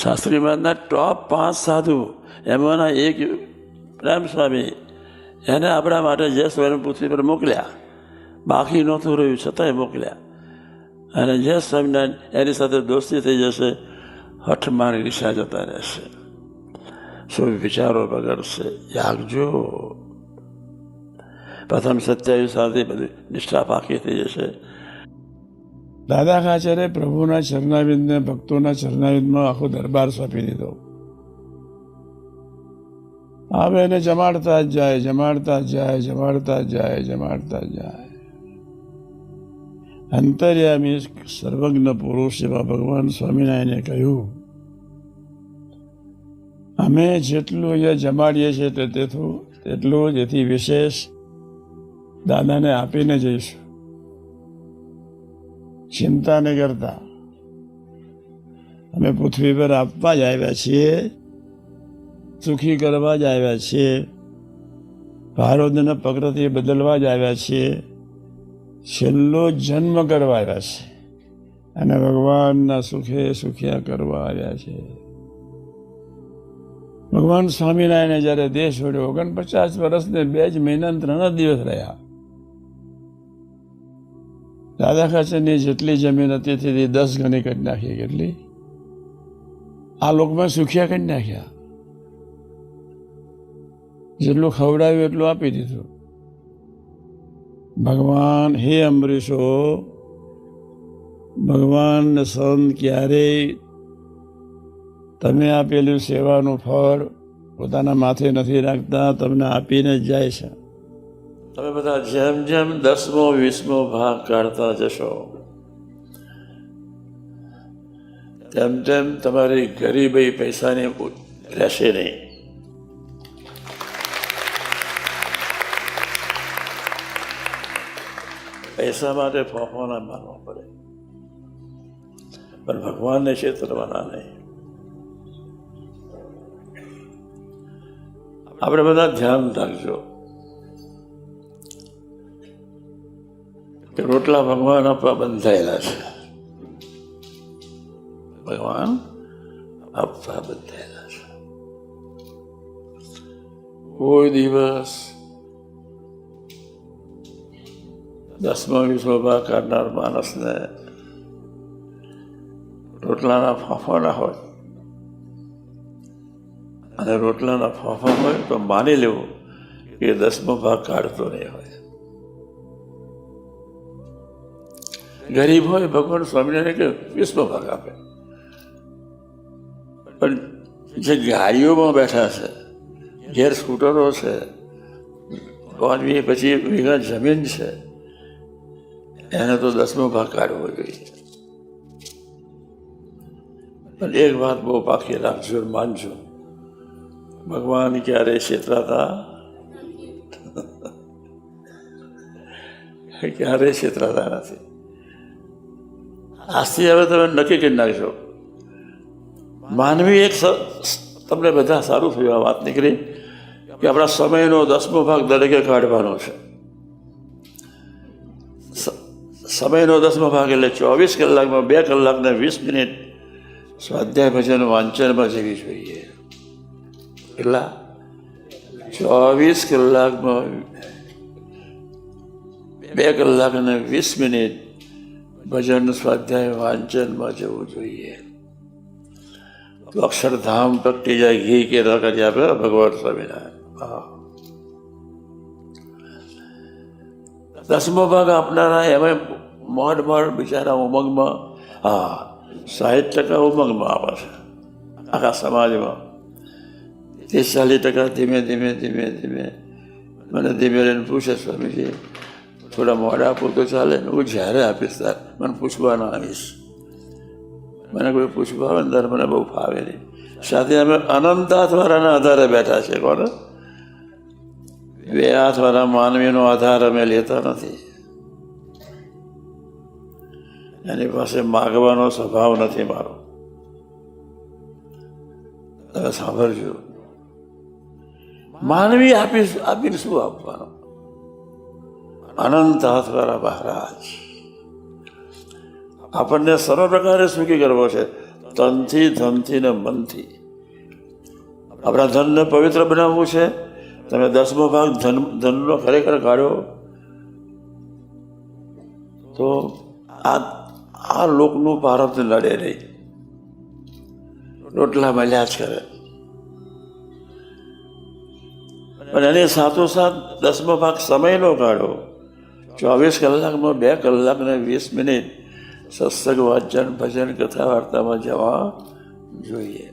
શાસ્ત્રી મહારાજના ટોપ 5 સાધુ, એમાંના એક પ્રેમ સ્વામી, એને આપણા માટે જે સ્વામી પૃથ્વી પર મોકલ્યા, બાકી નહોતું રહ્યું છતાંય મોકલ્યા. અને જે સ્વામિનારાયણ એની સાથે દોસ્તી થઈ જશે, હઠ ઈર્ષા જતા રહેશે, શું વિચારો બગડશે. જાગજો. પ્રથમ 27 સાલથી બધી નિષ્ઠા પાકી થઈ જશે. દાદા ખાચરે પ્રભુના ચરણાવિંદને ભક્તોના ચરણાવિંદમાં આખો દરબાર સોંપી દીધો. હવે એને જમાડતા જ જાય, જમાડતા જ જાય, જમાડતા જ જાય, જમાડતા જ જાય. અંતર્યામી સર્વજ્ઞ પુરુષ એવા ભગવાન સ્વામિનારાયણે કહ્યું, અમે જેટલું અહીંયા જમાડીએ છીએ તેટલું જ એથી વિશેષ દાદાને આપીને જઈશું. ચિંતા નહીં કરતા, અમે પૃથ્વી પર આપવા જ આવ્યા છીએ, સુખી કરવા જ આવ્યા છીએ, ભારતના પ્રકૃતિ બદલવા જ આવ્યા છીએ, છેલ્લો જન્મ કરવા આવ્યા છે અને ભગવાનના સુખે સુખ્યા કરવા આવ્યા છે. ભગવાન સ્વામિનારાયણે જ્યારે દેહ છોડ્યો 49 વર્ષને 2 જ મહિના 3 દિવસ રહ્યા. દાદા ખાચરની જેટલી જમીન હતી તેથી 10 ગણી કરી નાખી. કેટલી? આ લોકમાં સુખ્યા કરી નાખ્યા. જેટલું ખવડાવ્યું એટલું આપી દીધું. ભગવાન, હે અમરીશો, ભગવાન સંત ક્યારેય તમે આપેલું સેવાનું ફળ પોતાના માથે નથી રાખતા, તમને આપીને જ જાય છે. તમે બધા જેમ જેમ 10મો 20મો ભાગ કાઢતા જશો, તેમ તેમ તમારી ગરીબી પૈસાની રહેશે નહીં. પૈસા માટે ફોફો ના માનવો પડે, પણ ભગવાનને છેતરવાના નહીં. આપણે બધા ધ્યાન રાખજો કે રોટલા ભગવાન આપવા બંધાયેલા છે. ભગવાન આપવા બંધાયેલા છે. કોઈ દિવસ 10મો 20મો ભાગ કાઢનાર માણસને રોટલાના ફાંફા ના હોય, અને રોટલાના ફાંફા હોય તો માની લેવું કે 10મો ભાગ કાઢતો નહીં હોય. ગરીબ હોય, ભગવાન સ્વામિનારાયણ કે 20મો ભાગ આપે. પણ જે ગાડીઓમાં બેઠા છે, ઘેર સ્કૂટરો છે, 5-20 વીઘા જમીન છે, એને તો 10મો ભાગ કાઢવો જોઈએ. પણ એક વાત બહુ પાકી રાખજો, માનજો, ભગવાન ક્યારે છેતરાતા ક્યારેય છેતરાતા નથી. આજથી હવે તમે નક્કી કરી નાખજો. માનવી એક તમને બધા સારું થયું આ વાત નીકળી કે આપણા સમયનો 10મો ભાગ દરેકે કાઢવાનો છે. સમયનો 10મો ભાગ એટલે 24 કલાકમાં 2 કલાક ને 20 મિનિટ સ્વાધ્યાય ભજન વાંચનમાં જવી જોઈએ. એટલા 24 કલાકમાં 2 કલાક અને 20 મિનિટ ભજન સ્વાધ્યાય વાંચનમાં જવું જોઈએ. તો અક્ષરધામ પ્રગટી જાય, ઘી કે ન કરી આપે ભગવાન સ્વામિનારાયણ. 10મો ભાગ આપનારા એમાં મોડ બિચારા ઉમંગમાં, 60% ઉમંગમાં આવે છે આખા સમાજમાં. 30-40% ધીમે ધીમે ધીમે ધીમે મને ધીમે રહીને પૂછે, સ્વામીજી થોડા મોડા આપો તો ચાલે? હું જ્યારે આપીશ ત્યારે મને પૂછવા ના આવીશ. મને કોઈ પૂછવા આવે ને ત્યારે મને બહુ ફાવે નહીં. સાથે અમે અનંત હાથવાળાના આધારે બેઠા છે. કોને? 2 હાથવાળા માનવીનો આધાર અમે લેતા નથી. એની પાસે માગવાનો સ્વભાવ નથી મારો. તમે સાંભળજો, માનવી આપીને શું આપવાનો? અનંત હાથવાળા મહારાજ આપણને સર્વ પ્રકારે સુખી કરવો છે, તનથી, ધનથી ને મનથી. આપણા ધનને પવિત્ર બનાવવું છે. તમે 10મો ભાગ ધનનો ખરેખર કાઢ્યો તો આ લોકનું ભારત લડે નહીં, રોટલા મળ્યા જ કરે. પણ એની સાથોસાથ 10મો ભાગ સમયનો કાઢો. 24 કલાકમાં 2 કલાક ને 20 મિનિટ સત્સંગ, વાંચન, ભજન, કથા વાર્તામાં જવા જોઈએ.